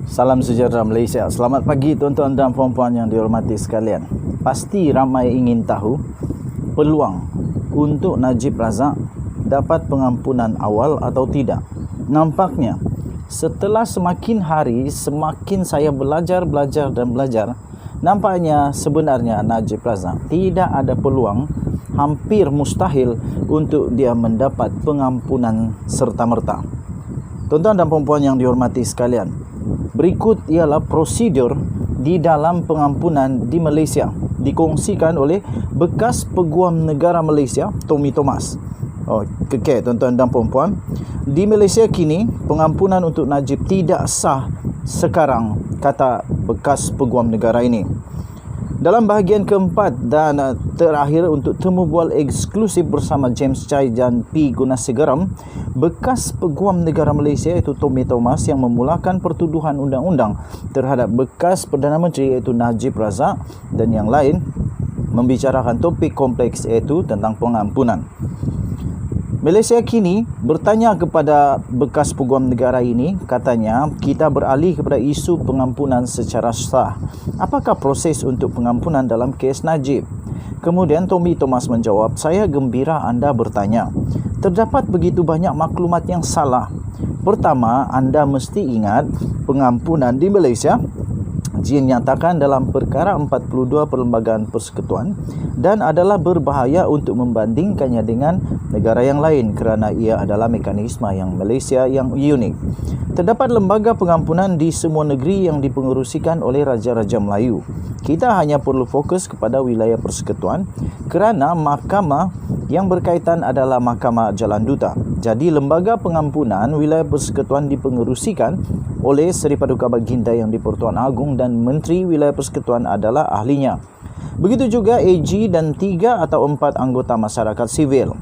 Salam sejahtera Malaysia. Selamat pagi tuan-tuan dan puan-puan yang dihormati sekalian. Pasti ramai ingin tahu peluang untuk Najib Razak dapat pengampunan awal atau tidak. Nampaknya setelah semakin hari semakin saya belajar, nampaknya sebenarnya Najib Razak tidak ada peluang, hampir mustahil untuk dia mendapat pengampunan serta-merta. Tuan-tuan dan puan-puan yang dihormati sekalian, berikut ialah prosedur di dalam pengampunan di Malaysia dikongsikan oleh bekas Peguam Negara Malaysia Tommy Thomas. Okey tuan-tuan dan puan-puan, di Malaysia kini pengampunan untuk Najib tidak sah sekarang, kata bekas Peguam Negara ini. Dalam bahagian keempat dan terakhir untuk temu bual eksklusif bersama James Chai dan P. Gunasegaram, bekas Peguam Negara Malaysia iaitu Tommy Thomas yang memulakan pertuduhan undang-undang terhadap bekas Perdana Menteri iaitu Najib Razak dan yang lain membicarakan topik kompleks iaitu tentang pengampunan. Malaysia kini bertanya kepada bekas Peguam Negara ini, katanya, kita beralih kepada isu pengampunan secara sah. Apakah proses untuk pengampunan dalam kes Najib? Kemudian Tommy Thomas menjawab, saya gembira anda bertanya. Terdapat begitu banyak maklumat yang salah. Pertama, anda mesti ingat pengampunan di Malaysia dinyatakan dalam perkara 42 Perlembagaan Persekutuan dan adalah berbahaya untuk membandingkannya dengan negara yang lain kerana ia adalah mekanisme yang Malaysia yang unik. Terdapat lembaga pengampunan di semua negeri yang dipengerusikan oleh Raja-Raja Melayu. Kita hanya perlu fokus kepada wilayah persekutuan kerana mahkamah yang berkaitan adalah Mahkamah Jalan Duta. Jadi lembaga pengampunan wilayah persekutuan dipengerusikan oleh Seri Paduka Baginda yang di-Pertuan Agong dan Menteri Wilayah Persekutuan adalah ahlinya. Begitu juga AG dan 3 atau 4 anggota masyarakat sivil.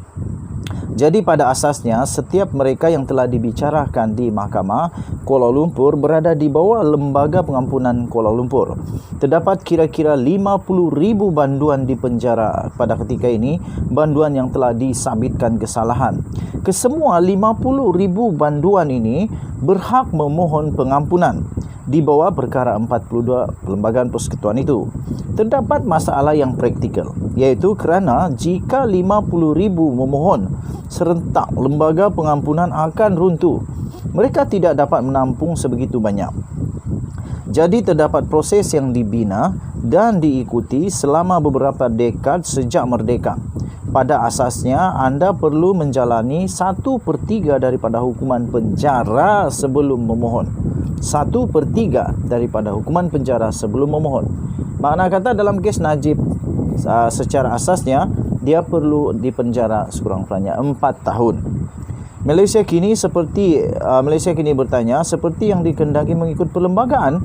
Jadi pada asasnya setiap mereka yang telah dibicarakan di Mahkamah Kuala Lumpur berada di bawah Lembaga Pengampunan Kuala Lumpur. Terdapat kira-kira 50,000 banduan di penjara pada ketika ini, banduan yang telah disabitkan kesalahan. Kesemua 50,000 banduan ini berhak memohon pengampunan di bawah perkara 42 Perlembagaan Persekutuan itu. Terdapat masalah yang praktikal, iaitu kerana jika 50,000 memohon serentak, lembaga pengampunan akan runtuh. Mereka tidak dapat menampung sebegitu banyak. Jadi terdapat proses yang dibina dan diikuti selama beberapa dekad sejak merdeka. Pada asasnya, anda perlu menjalani 1/3 daripada hukuman penjara sebelum memohon. 1/3 daripada hukuman penjara sebelum memohon. Makna kata dalam kes Najib, secara asasnya, dia perlu dipenjara sekurang-kurangnya 4 tahun. Malaysia kini bertanya seperti yang dikehendaki mengikut perlembagaan.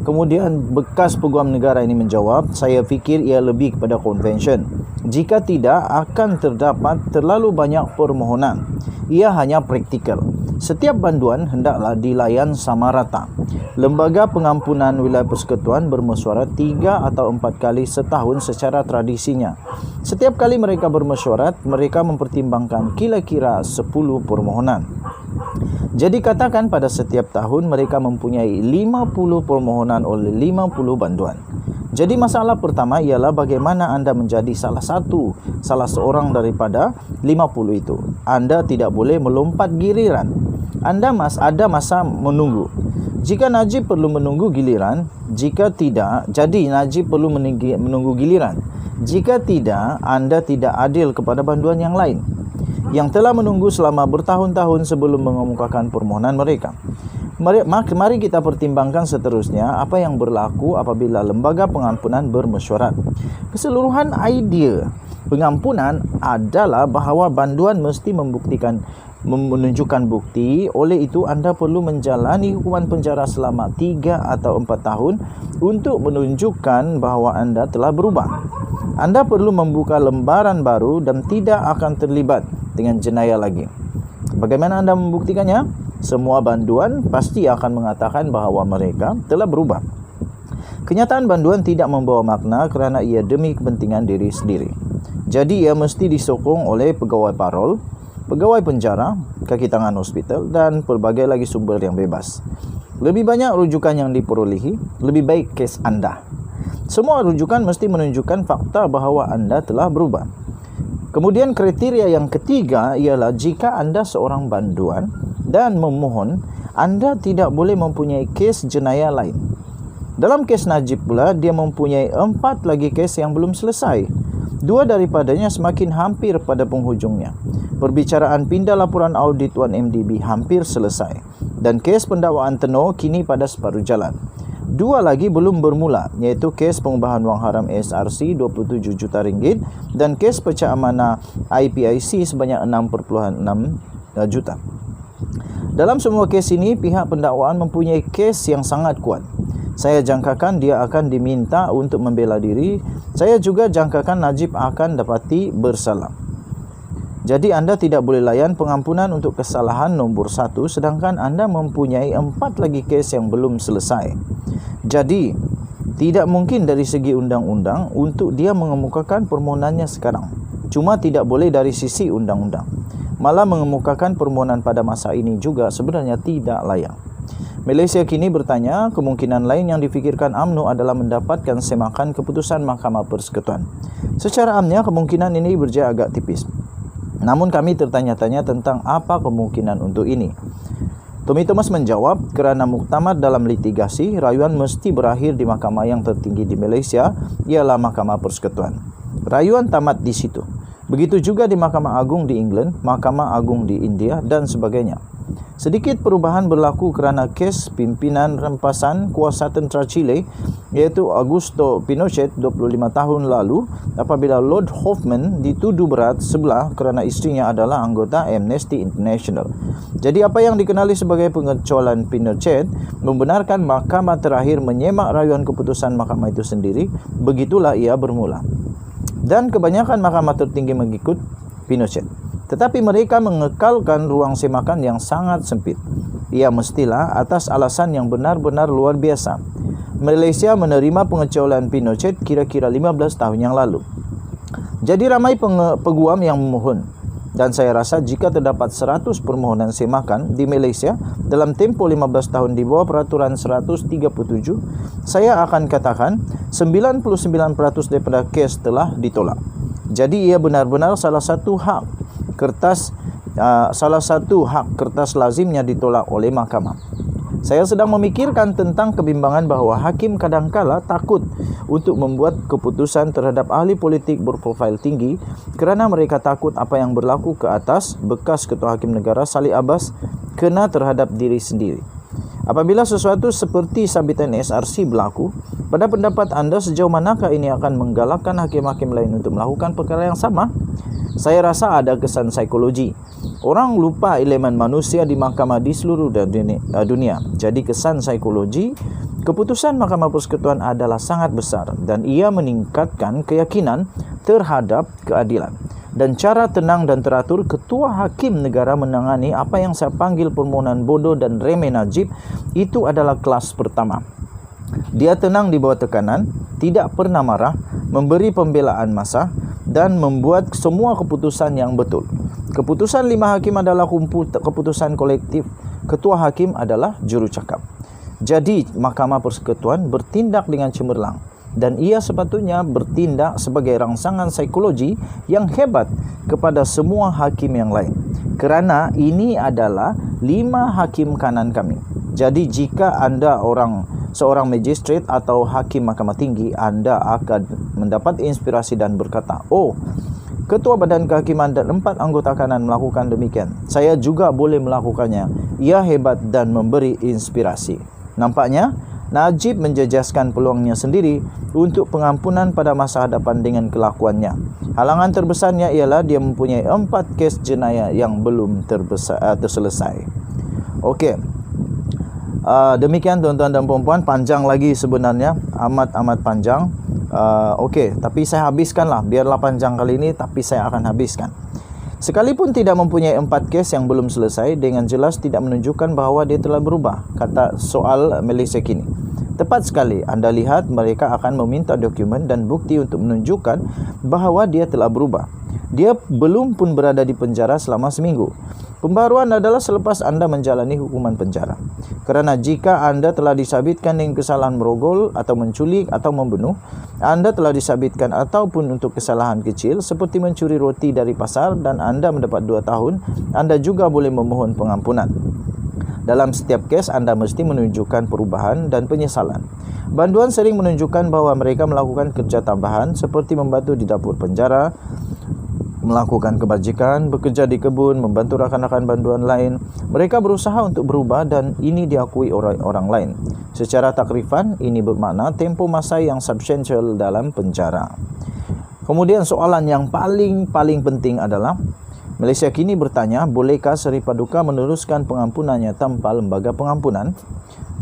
Kemudian bekas Peguam Negara ini menjawab, saya fikir ia lebih kepada konvensyen. Jika tidak, akan terdapat terlalu banyak permohonan. Ia hanya praktikal. Setiap banduan hendaklah dilayan sama rata. Lembaga pengampunan wilayah persekutuan bermesyuarat 3 atau 4 kali setahun secara tradisinya. Setiap kali mereka bermesyuarat, mereka mempertimbangkan kira-kira 10 permohonan. Jadi katakan pada setiap tahun mereka mempunyai 50 permohonan oleh 50 banduan. Jadi masalah pertama ialah bagaimana anda menjadi salah seorang daripada 50 itu. Anda tidak boleh melompat giliran. Anda ada masa menunggu. Jika Najib perlu menunggu giliran, jika tidak, jadi Najib perlu menunggu giliran. Jika tidak, anda tidak adil kepada banduan yang lain yang telah menunggu selama bertahun-tahun sebelum mengemukakan permohonan mereka. Mari kita pertimbangkan seterusnya apa yang berlaku apabila lembaga pengampunan bermesyuarat. Keseluruhan idea pengampunan adalah bahawa banduan mesti menunjukkan bukti. Oleh itu anda perlu menjalani hukuman penjara selama 3 atau 4 tahun untuk menunjukkan bahawa anda telah berubah. Anda perlu membuka lembaran baru dan tidak akan terlibat dengan jenayah lagi. Bagaimana anda membuktikannya? Semua banduan pasti akan mengatakan bahawa mereka telah berubah. Kenyataan banduan tidak membawa makna kerana ia demi kepentingan diri sendiri. Jadi ia mesti disokong oleh pegawai parol, pegawai penjara, kaki tangan hospital dan pelbagai lagi sumber yang bebas. Lebih banyak rujukan yang diperolehi, lebih baik kes anda. Semua rujukan mesti menunjukkan fakta bahawa anda telah berubah. Kemudian kriteria yang ketiga ialah jika anda seorang banduan dan memohon, anda tidak boleh mempunyai kes jenayah lain. Dalam kes Najib pula, dia mempunyai 4 lagi kes yang belum selesai. 2 daripadanya semakin hampir pada penghujungnya. Perbicaraan pindah laporan audit 1MDB hampir selesai. Dan kes pendakwaan Tenor kini pada separuh jalan. 2 lagi belum bermula, iaitu kes pengubahan wang haram SRC 27 juta ringgit dan kes pecah amanah IPIC sebanyak 6.6 juta. Dalam semua kes ini, pihak pendakwaan mempunyai kes yang sangat kuat. Saya jangkakan dia akan diminta untuk membela diri. Saya juga jangkakan Najib akan dapati bersalah. Jadi anda tidak boleh layan pengampunan untuk kesalahan nombor 1 sedangkan anda mempunyai 4 lagi kes yang belum selesai. Jadi tidak mungkin dari segi undang-undang untuk dia mengemukakan permohonannya sekarang. Cuma tidak boleh dari sisi undang-undang. Malah mengemukakan permohonan pada masa ini juga sebenarnya tidak layak. Malaysia kini bertanya, kemungkinan lain yang difikirkan UMNO adalah mendapatkan semakan keputusan Mahkamah Persekutuan. Secara amnya kemungkinan ini berjaya agak tipis. Namun kami tertanya-tanya tentang apa kemungkinan untuk ini. Tommy Thomas menjawab, kerana muktamad dalam litigasi, rayuan mesti berakhir di mahkamah yang tertinggi di Malaysia, ialah Mahkamah Persekutuan. Rayuan tamat di situ. Begitu juga di Mahkamah Agung di England, Mahkamah Agung di India dan sebagainya. Sedikit perubahan berlaku kerana kes pimpinan rempasan kuasa tentera Chile iaitu Augusto Pinochet 25 tahun lalu apabila Lord Hoffman dituduh berat sebelah kerana isterinya adalah anggota Amnesty International. Jadi apa yang dikenali sebagai pengecualian Pinochet membenarkan mahkamah terakhir menyemak rayuan keputusan mahkamah itu sendiri, begitulah ia bermula. Dan kebanyakan mahkamah tertinggi mengikut Pinochet. Tetapi mereka mengekalkan ruang semakan yang sangat sempit. Ia mestilah atas alasan yang benar-benar luar biasa. Malaysia menerima pengecualian Pinochet kira-kira 15 tahun yang lalu. Jadi ramai peguam yang memohon. Dan saya rasa jika terdapat 100 permohonan semakan di Malaysia dalam tempoh 15 tahun di bawah peraturan 137, saya akan katakan 99% daripada kes telah ditolak. Jadi ia benar-benar salah satu hak kertas lazimnya ditolak oleh mahkamah. Saya sedang memikirkan tentang kebimbangan bahawa hakim kadangkala takut untuk membuat keputusan terhadap ahli politik berprofil tinggi kerana mereka takut apa yang berlaku ke atas bekas Ketua Hakim Negara Saleh Abbas kena terhadap diri sendiri. Apabila sesuatu seperti sabitan SRC berlaku, pada pendapat anda sejauh manakah ini akan menggalakkan hakim-hakim lain untuk melakukan perkara yang sama? Saya rasa ada kesan psikologi. Orang lupa elemen manusia di mahkamah di seluruh dunia. Jadi kesan psikologi, keputusan Mahkamah Persekutuan adalah sangat besar dan ia meningkatkan keyakinan terhadap keadilan. Dan cara tenang dan teratur Ketua Hakim Negara menangani apa yang saya panggil permohonan bodoh dan remeh Najib itu adalah kelas pertama. Dia tenang di bawah tekanan, tidak pernah marah, memberi pembelaan masa dan membuat semua keputusan yang betul. Keputusan 5 hakim adalah keputusan kolektif. Ketua Hakim adalah jurucakap. Jadi Mahkamah Persekutuan bertindak dengan cemerlang. Dan ia sepatutnya bertindak sebagai rangsangan psikologi yang hebat kepada semua hakim yang lain. Kerana ini adalah 5 hakim kanan kami. Jadi jika anda seorang magistrate atau hakim mahkamah tinggi, anda akan mendapat inspirasi dan berkata, oh, Ketua Badan Kehakiman dan 4 anggota kanan melakukan demikian. Saya juga boleh melakukannya. Ia hebat dan memberi inspirasi. Nampaknya Najib menjejaskan peluangnya sendiri untuk pengampunan pada masa hadapan dengan kelakuannya. Halangan terbesarnya ialah dia mempunyai 4 kes jenayah yang belum terselesai. Okey. Demikian tuan-tuan dan puan-puan, panjang lagi sebenarnya, amat panjang. Okey, tapi saya habiskanlah, biarlah panjang kali ini tapi saya akan habiskan. Sekalipun tidak mempunyai 4 kes yang belum selesai, dengan jelas tidak menunjukkan bahawa dia telah berubah, kata soal Malaysia kini. Tepat sekali, anda lihat mereka akan meminta dokumen dan bukti untuk menunjukkan bahawa dia telah berubah. Dia belum pun berada di penjara selama seminggu. Pembaruan adalah selepas anda menjalani hukuman penjara. Kerana jika anda telah disabitkan dengan kesalahan merogol atau menculik atau membunuh, anda telah disabitkan ataupun untuk kesalahan kecil seperti mencuri roti dari pasar dan anda mendapat 2 tahun, anda juga boleh memohon pengampunan. Dalam setiap kes, anda mesti menunjukkan perubahan dan penyesalan. Banduan sering menunjukkan bahawa mereka melakukan kerja tambahan seperti membantu di dapur penjara, melakukan kebajikan, bekerja di kebun, membantu rakan-rakan banduan lain. Mereka berusaha untuk berubah dan ini diakui orang lain. Secara takrifan, ini bermakna tempoh masa yang substansial dalam penjara. Kemudian soalan yang paling penting adalah, Malaysia kini bertanya, bolehkah Seri Paduka meneruskan pengampunannya tanpa lembaga pengampunan?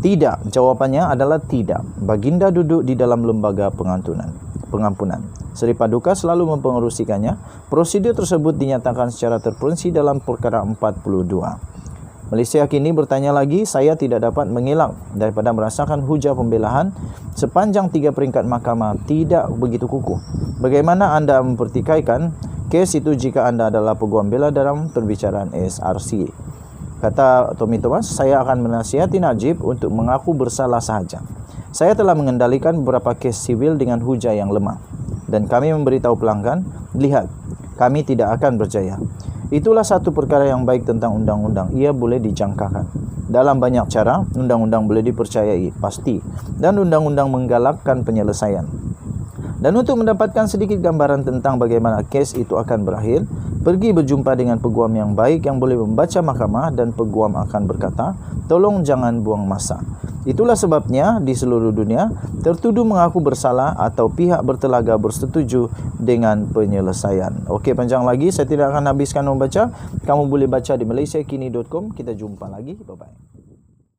Tidak. Jawapannya adalah tidak. Baginda duduk di dalam lembaga pengampunan. Seri Paduka selalu mempengerusikannya. Prosedur tersebut dinyatakan secara terperinci dalam Perkara 42. Malaysia kini bertanya lagi, saya tidak dapat mengelak daripada merasakan hujah pembelaan sepanjang 3 peringkat mahkamah tidak begitu kukuh. Bagaimana anda mempertikaikan kes itu jika anda adalah peguam bela dalam perbicaraan SRC? Kata Tommy Thomas, saya akan menasihati Najib untuk mengaku bersalah sahaja. Saya telah mengendalikan beberapa kes sivil dengan hujah yang lemah. Dan kami memberitahu pelanggan, lihat, kami tidak akan berjaya. Itulah satu perkara yang baik tentang undang-undang. Ia boleh dijangkakan. Dalam banyak cara, undang-undang boleh dipercayai, pasti. Dan undang-undang menggalakkan penyelesaian. Dan untuk mendapatkan sedikit gambaran tentang bagaimana kes itu akan berakhir, pergi berjumpa dengan peguam yang baik yang boleh membaca mahkamah dan peguam akan berkata, tolong jangan buang masa. Itulah sebabnya di seluruh dunia, tertuduh mengaku bersalah atau pihak bertelaga bersetuju dengan penyelesaian. Okey, panjang lagi, saya tidak akan habiskan membaca. Kamu boleh baca di malaysiakini.com. Kita jumpa lagi. Bye-bye.